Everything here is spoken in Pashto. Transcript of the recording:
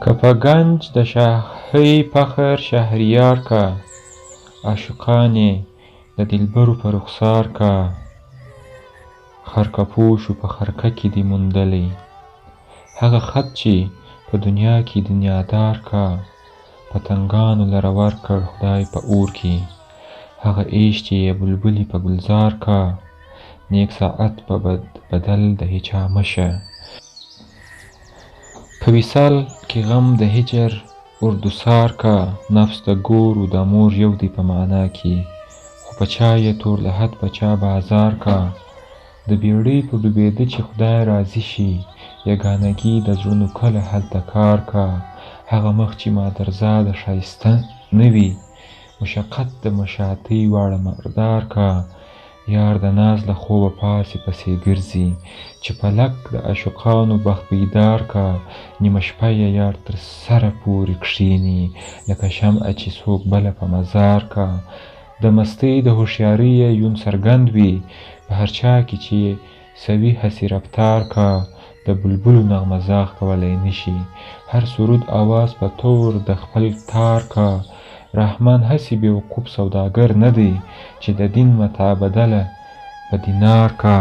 که په ګنج د شاهۍ فخر شهریار کا، عاشقان یې د دلبرو په رخسار کا. خرقه پوشو په خرقه کې دې موندلی، هغه خط چې په دنیا کې دنیادار کا. پتنګانو لره ورکړ خدای په اور کې، هغه عیش چې یې بلبلې په ګلزار کا. نیک ساعت په بدل د هیچا مشه، په وصال کې غم د هجر اردوسار کا. نفس د ګور و د مور یو دی په معنا کې، خو په چا یې تور لحد په چا بازار کا. د بیړۍ په ډوبېده چې خدای راضي شي، یګانګي د زړونو کله هلته کار کا. هغه مخ چې مادرزاده ښایسته نه وي، مشقت د مشاطۍ واړه مردار کا. یار د ناز له خوبه پاڅي پسې ګرځي، چې پلک د عاشقانو بخت بیدار کا. نیمه شپه یې یار تر سره پورې کښېني، لکه شمعه چې څوک بله په مزار کا. د مستۍ د هوښیارۍ یې یون څرګند وي، په هر چا کې چې سوي هسې رفتار کا. د بلبلو نغمه زاغ کولی نشي، هر سرود آواز په طور د خپل تار کا. رحمان هسې بیوقوف سوداګر نه دی، چې د دین متاع بدله په دینار کا.